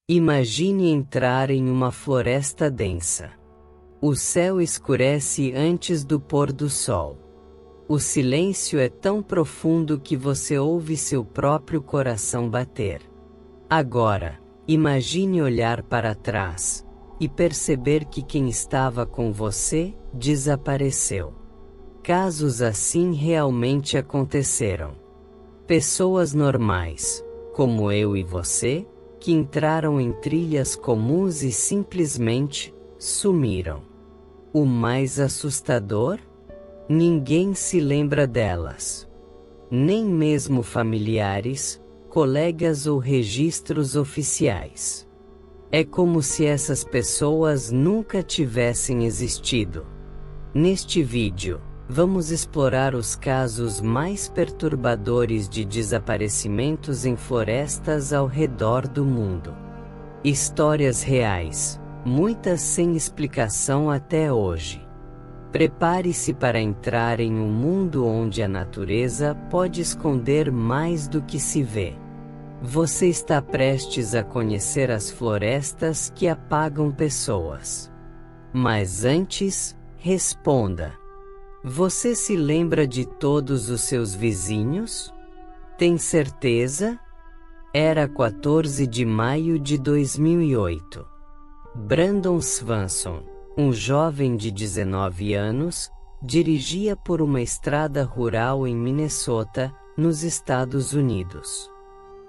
Imagine entrar em uma floresta densa. O céu escurece antes do pôr do sol. O silêncio é tão profundo que você ouve seu próprio coração bater. Agora, imagine olhar para trás e perceber que quem estava com você desapareceu. Casos assim realmente aconteceram. Pessoas normais, como eu e você, que entraram em trilhas comuns e simplesmente sumiram. O mais assustador? Ninguém se lembra delas. Nem mesmo familiares, colegas ou registros oficiais. É como se essas pessoas nunca tivessem existido. Neste vídeo, vamos explorar os casos mais perturbadores de desaparecimentos em florestas ao redor do mundo. Histórias reais, muitas sem explicação até hoje. Prepare-se para entrar em um mundo onde a natureza pode esconder mais do que se vê. Você está prestes a conhecer as florestas que apagam pessoas. Mas antes, responda. Você se lembra de todos os seus vizinhos? Tem certeza? Era 14 de maio de 2008. Brandon Swanson, um jovem de 19 anos, dirigia por uma estrada rural em Minnesota, nos Estados Unidos.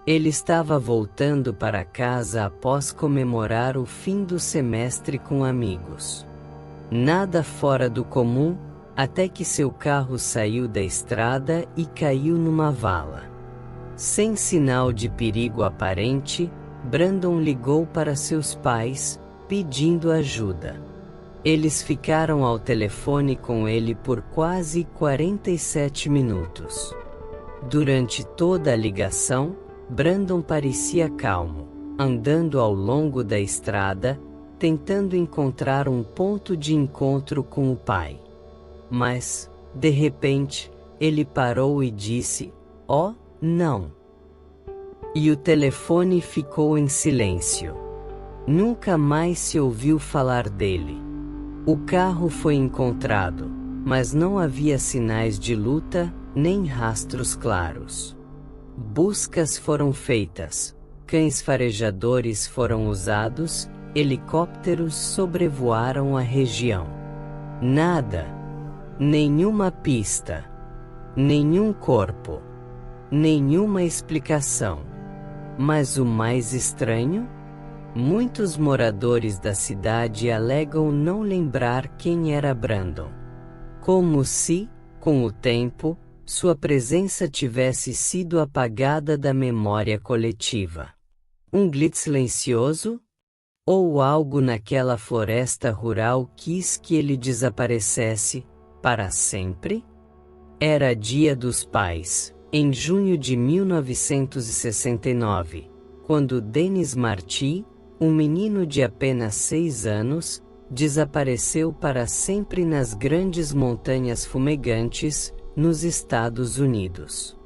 Ele estava voltando para casa após comemorar o fim do semestre com amigos. Nada fora do comum, até que seu carro saiu da estrada e caiu numa vala. Sem sinal de perigo aparente, Brandon ligou para seus pais, pedindo ajuda. Eles ficaram ao telefone com ele por quase 47 minutos. Durante toda a ligação, Brandon parecia calmo, andando ao longo da estrada, tentando encontrar um ponto de encontro com o pai. Mas, de repente, ele parou e disse: "Oh, não!" E o telefone ficou em silêncio. Nunca mais se ouviu falar dele. O carro foi encontrado, mas não havia sinais de luta, nem rastros claros. Buscas foram feitas, cães farejadores foram usados, helicópteros sobrevoaram a região. Nada. Nenhuma pista. Nenhum corpo. Nenhuma explicação. Mas o mais estranho? Muitos moradores da cidade alegam não lembrar quem era Brandon. Como se, com o tempo, sua presença tivesse sido apagada da memória coletiva. Um glitch silencioso? Ou algo naquela floresta rural quis que ele desaparecesse, para sempre? Era Dia dos Pais, em junho de 1969, quando Dennis Marty, um menino de apenas 6 anos, desapareceu para sempre nas grandes montanhas fumegantes, nos Estados Unidos.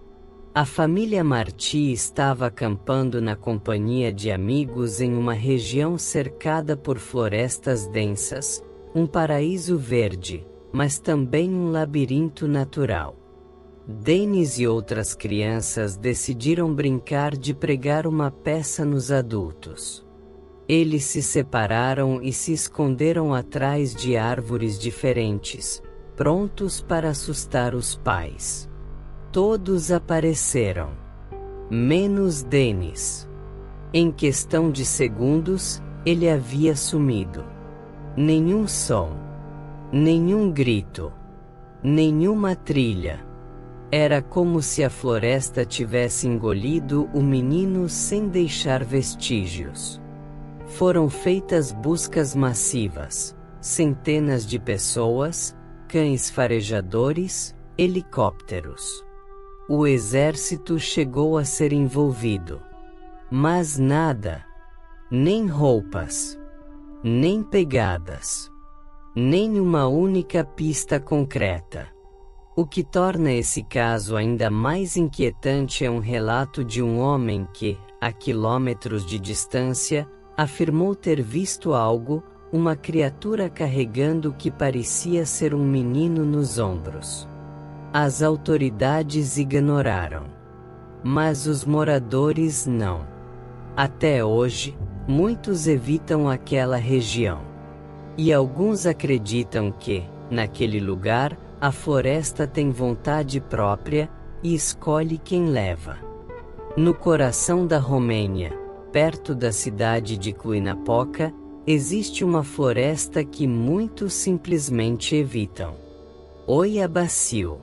A família Marty estava acampando na companhia de amigos em uma região cercada por florestas densas, um paraíso verde, mas também um labirinto natural. Dennis e outras crianças decidiram brincar de pregar uma peça nos adultos. Eles se separaram e se esconderam atrás de árvores diferentes, prontos para assustar os pais. Todos apareceram, menos Dennis. Em questão de segundos, ele havia sumido. Nenhum som, nenhum grito, nenhuma trilha. Era como se a floresta tivesse engolido o menino sem deixar vestígios. Foram feitas buscas massivas, centenas de pessoas, cães farejadores, helicópteros. O exército chegou a ser envolvido. Mas nada. Nem roupas. Nem pegadas. Nem uma única pista concreta. O que torna esse caso ainda mais inquietante é um relato de um homem que, a quilômetros de distância, afirmou ter visto algo, uma criatura carregando o que parecia ser um menino nos ombros. As autoridades ignoraram. Mas os moradores não. Até hoje, muitos evitam aquela região. E alguns acreditam que, naquele lugar, a floresta tem vontade própria e escolhe quem leva. No coração da Romênia, perto da cidade de Cluj-Napoca, existe uma floresta que muitos simplesmente evitam. Oia Baciu.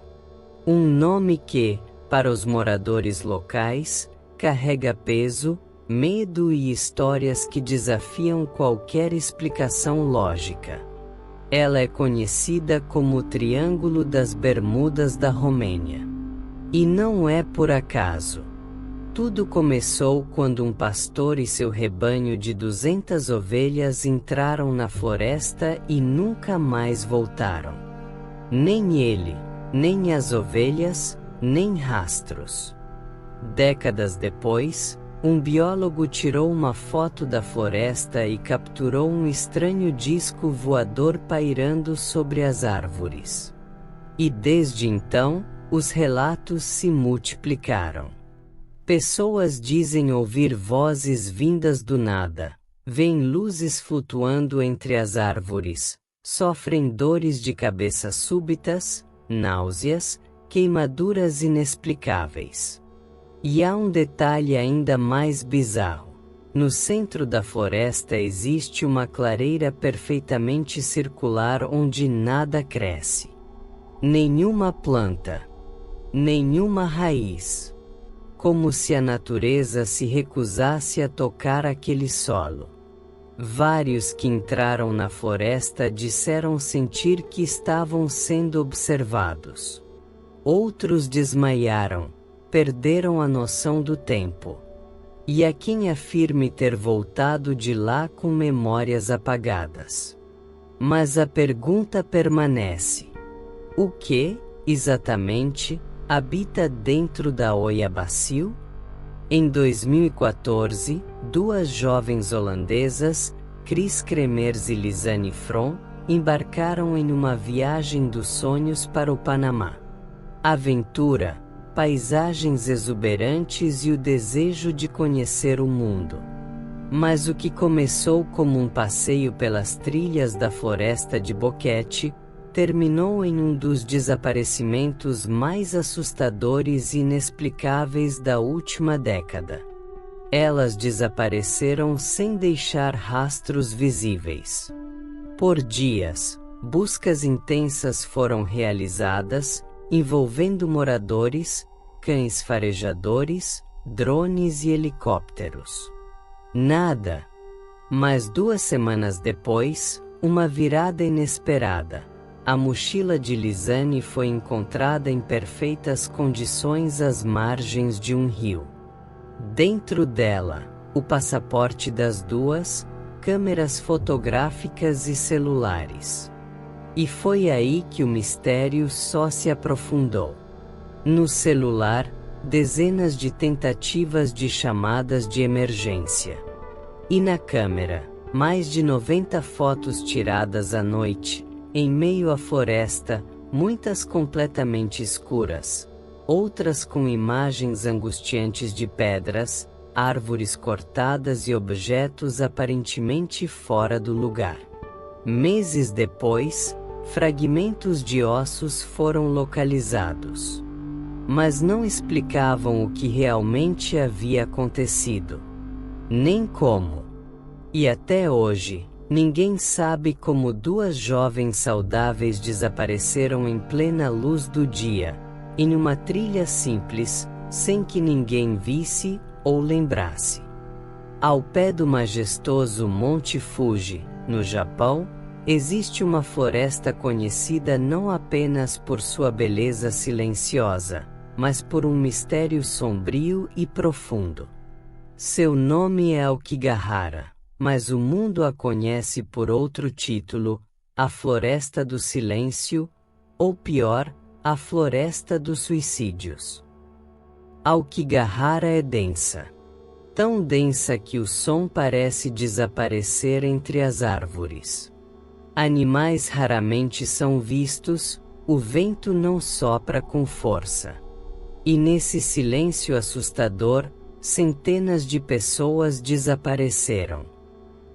Um nome que, para os moradores locais, carrega peso, medo e histórias que desafiam qualquer explicação lógica. Ela é conhecida como o Triângulo das Bermudas da Romênia. E não é por acaso. Tudo começou quando um pastor e seu rebanho de 200 ovelhas entraram na floresta e nunca mais voltaram. Nem ele, nem as ovelhas, nem rastros. Décadas depois, um biólogo tirou uma foto da floresta e capturou um estranho disco voador pairando sobre as árvores. E desde então, os relatos se multiplicaram. Pessoas dizem ouvir vozes vindas do nada, veem luzes flutuando entre as árvores, sofrem dores de cabeça súbitas, náuseas, queimaduras inexplicáveis. E há um detalhe ainda mais bizarro. No centro da floresta existe uma clareira perfeitamente circular onde nada cresce. Nenhuma planta. Nenhuma raiz. Como se a natureza se recusasse a tocar aquele solo. Vários que entraram na floresta disseram sentir que estavam sendo observados. Outros desmaiaram, perderam a noção do tempo. E há quem afirme ter voltado de lá com memórias apagadas. Mas a pergunta permanece: o que, exatamente, habita dentro da Oia Baciu? Em 2014, duas jovens holandesas, Chris Kremers e Lisanne From, embarcaram em uma viagem dos sonhos para o Panamá. Aventura, paisagens exuberantes e o desejo de conhecer o mundo. Mas o que começou como um passeio pelas trilhas da floresta de Boquete, terminou em um dos desaparecimentos mais assustadores e inexplicáveis da última década. Elas desapareceram sem deixar rastros visíveis. Por dias, buscas intensas foram realizadas, envolvendo moradores, cães farejadores, drones e helicópteros. Nada. Mas 2 semanas depois, uma virada inesperada. A mochila de Lisanne foi encontrada em perfeitas condições às margens de um rio. Dentro dela, o passaporte das duas, câmeras fotográficas e celulares. E foi aí que o mistério só se aprofundou. No celular, dezenas de tentativas de chamadas de emergência. E na câmera, mais de 90 fotos tiradas à noite, em meio à floresta, muitas completamente escuras, outras com imagens angustiantes de pedras, árvores cortadas e objetos aparentemente fora do lugar. Meses depois, fragmentos de ossos foram localizados. Mas não explicavam o que realmente havia acontecido. Nem como. E até hoje, ninguém sabe como 2 jovens saudáveis desapareceram em plena luz do dia, em uma trilha simples, sem que ninguém visse ou lembrasse. Ao pé do majestoso Monte Fuji, no Japão, existe uma floresta conhecida não apenas por sua beleza silenciosa, mas por um mistério sombrio e profundo. Seu nome é Aokigahara, mas o mundo a conhece por outro título, a Floresta do Silêncio, ou pior, a Floresta dos Suicídios. Aokigahara é densa. tão densa que o som parece desaparecer entre as árvores. Animais raramente são vistos, o vento não sopra com força. E nesse silêncio assustador, centenas de pessoas desapareceram.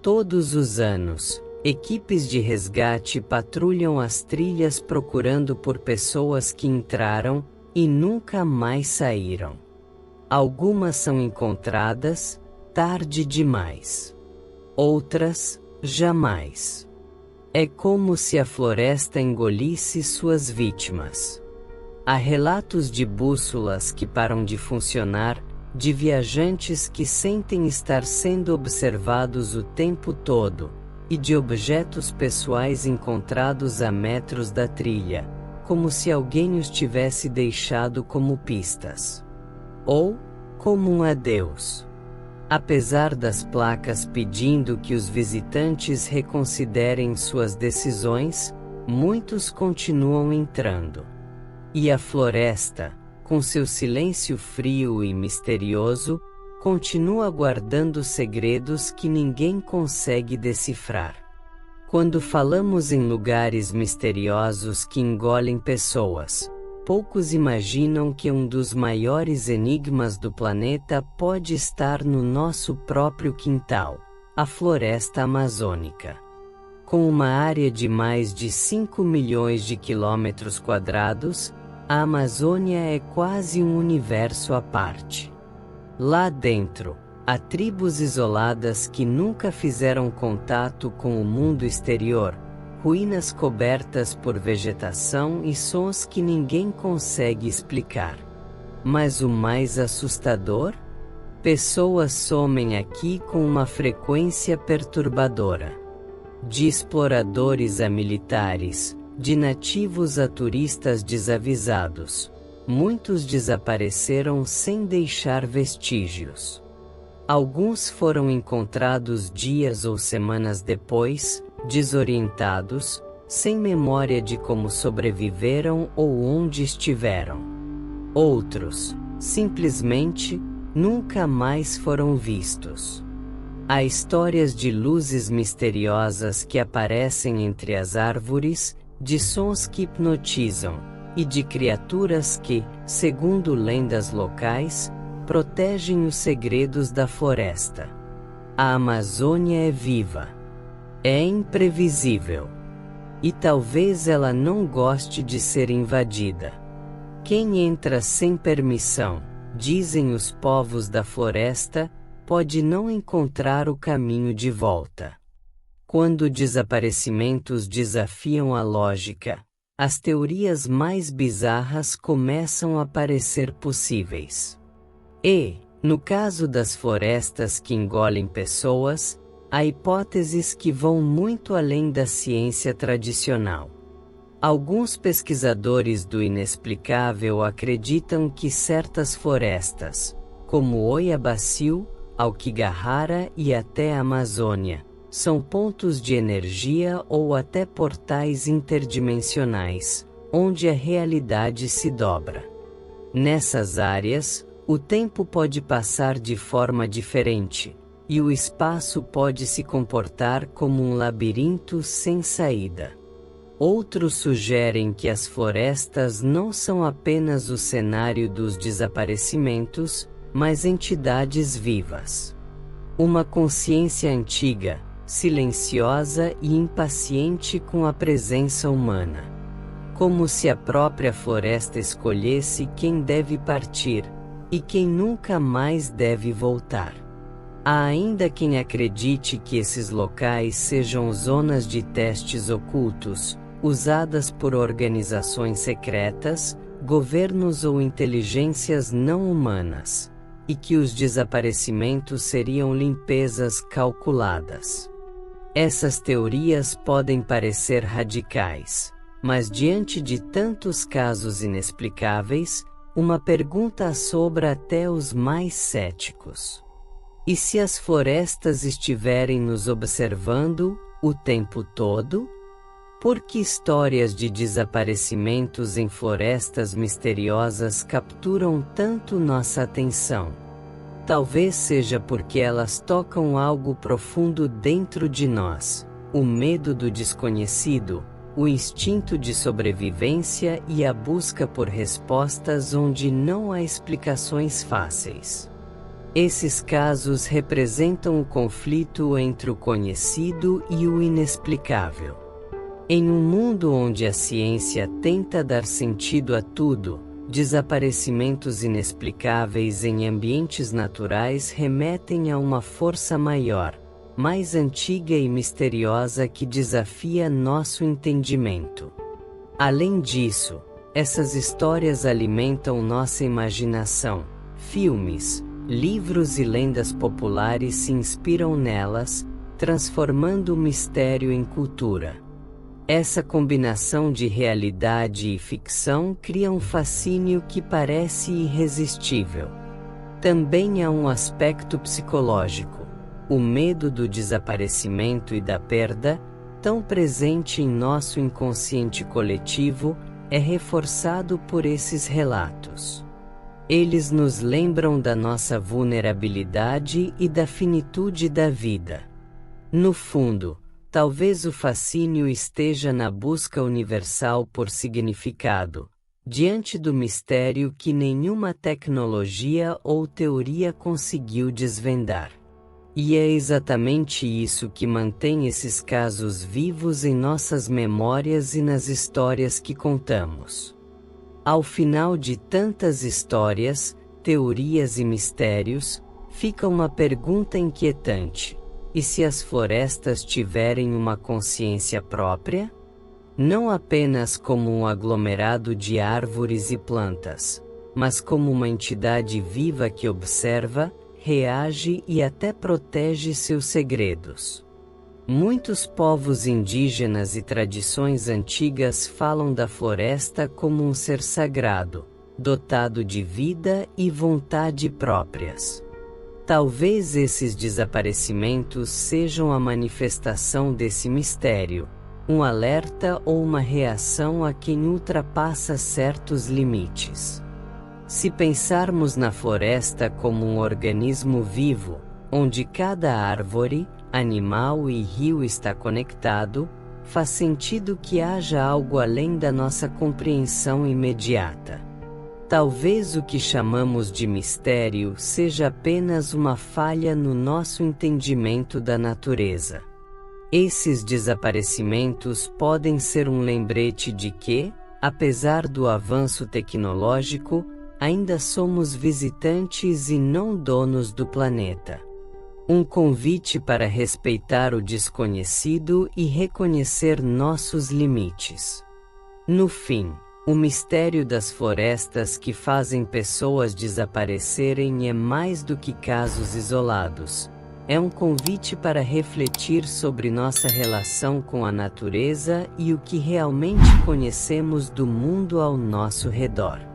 Todos os anos, equipes de resgate patrulham as trilhas procurando por pessoas que entraram e nunca mais saíram. Algumas são encontradas, tarde demais. Outras, jamais. É como se a floresta engolisse suas vítimas. Há relatos de bússolas que param de funcionar, de viajantes que sentem estar sendo observados o tempo todo, e de objetos pessoais encontrados a metros da trilha, como se alguém os tivesse deixado como pistas. Ou, como um adeus. Apesar das placas pedindo que os visitantes reconsiderem suas decisões, muitos continuam entrando. E a floresta, com seu silêncio frio e misterioso, continua guardando segredos que ninguém consegue decifrar. Quando falamos em lugares misteriosos que engolem pessoas, poucos imaginam que um dos maiores enigmas do planeta pode estar no nosso próprio quintal, a floresta amazônica. Com uma área de mais de 5 milhões de quilômetros quadrados, a Amazônia é quase um universo à parte. Lá dentro, há tribos isoladas que nunca fizeram contato com o mundo exterior, ruínas cobertas por vegetação e sons que ninguém consegue explicar. Mas o mais assustador? Pessoas somem aqui com uma frequência perturbadora. De exploradores a militares, de nativos a turistas desavisados, muitos desapareceram sem deixar vestígios. Alguns foram encontrados dias ou semanas depois, desorientados, sem memória de como sobreviveram ou onde estiveram. Outros, simplesmente, nunca mais foram vistos. Há histórias de luzes misteriosas que aparecem entre as árvores, de sons que hipnotizam, e de criaturas que, segundo lendas locais, protegem os segredos da floresta. A Amazônia é viva. É imprevisível. E talvez ela não goste de ser invadida. Quem entra sem permissão, dizem os povos da floresta, pode não encontrar o caminho de volta. Quando desaparecimentos desafiam a lógica, as teorias mais bizarras começam a parecer possíveis. E, no caso das florestas que engolem pessoas, há hipóteses que vão muito além da ciência tradicional. Alguns pesquisadores do inexplicável acreditam que certas florestas, como Oiabaciu, Aokigahara e até a Amazônia, são pontos de energia ou até portais interdimensionais, onde a realidade se dobra. Nessas áreas, o tempo pode passar de forma diferente, e o espaço pode se comportar como um labirinto sem saída. Outros sugerem que as florestas não são apenas o cenário dos desaparecimentos, mas entidades vivas. Uma consciência antiga, silenciosa e impaciente com a presença humana. Como se a própria floresta escolhesse quem deve partir, e quem nunca mais deve voltar. Há ainda quem acredite que esses locais sejam zonas de testes ocultos, usadas por organizações secretas, governos ou inteligências não humanas, e que os desaparecimentos seriam limpezas calculadas. Essas teorias podem parecer radicais, mas diante de tantos casos inexplicáveis, uma pergunta assombra até os mais céticos. E se as florestas estiverem nos observando o tempo todo? Por que histórias de desaparecimentos em florestas misteriosas capturam tanto nossa atenção? Talvez seja porque elas tocam algo profundo dentro de nós: o medo do desconhecido, o instinto de sobrevivência e a busca por respostas onde não há explicações fáceis. Esses casos representam o conflito entre o conhecido e o inexplicável. Em um mundo onde a ciência tenta dar sentido a tudo, desaparecimentos inexplicáveis em ambientes naturais remetem a uma força maior, mais antiga e misteriosa que desafia nosso entendimento. Além disso, essas histórias alimentam nossa imaginação. Filmes, livros e lendas populares se inspiram nelas, transformando o mistério em cultura. Essa combinação de realidade e ficção cria um fascínio que parece irresistível. Também há um aspecto psicológico. O medo do desaparecimento e da perda, tão presente em nosso inconsciente coletivo, é reforçado por esses relatos. Eles nos lembram da nossa vulnerabilidade e da finitude da vida. No fundo, talvez o fascínio esteja na busca universal por significado, diante do mistério que nenhuma tecnologia ou teoria conseguiu desvendar. E é exatamente isso que mantém esses casos vivos em nossas memórias e nas histórias que contamos. Ao final de tantas histórias, teorias e mistérios, fica uma pergunta inquietante: e se as florestas tiverem uma consciência própria? Não apenas como um aglomerado de árvores e plantas, mas como uma entidade viva que observa, reage e até protege seus segredos. Muitos povos indígenas e tradições antigas falam da floresta como um ser sagrado, dotado de vida e vontade próprias. Talvez esses desaparecimentos sejam a manifestação desse mistério, um alerta ou uma reação a quem ultrapassa certos limites. Se pensarmos na floresta como um organismo vivo, onde cada árvore, animal e rio está conectado, faz sentido que haja algo além da nossa compreensão imediata. Talvez o que chamamos de mistério seja apenas uma falha no nosso entendimento da natureza. Esses desaparecimentos podem ser um lembrete de que, apesar do avanço tecnológico, ainda somos visitantes e não donos do planeta. Um convite para respeitar o desconhecido e reconhecer nossos limites. No fim, o mistério das florestas que fazem pessoas desaparecerem é mais do que casos isolados. É um convite para refletir sobre nossa relação com a natureza e o que realmente conhecemos do mundo ao nosso redor.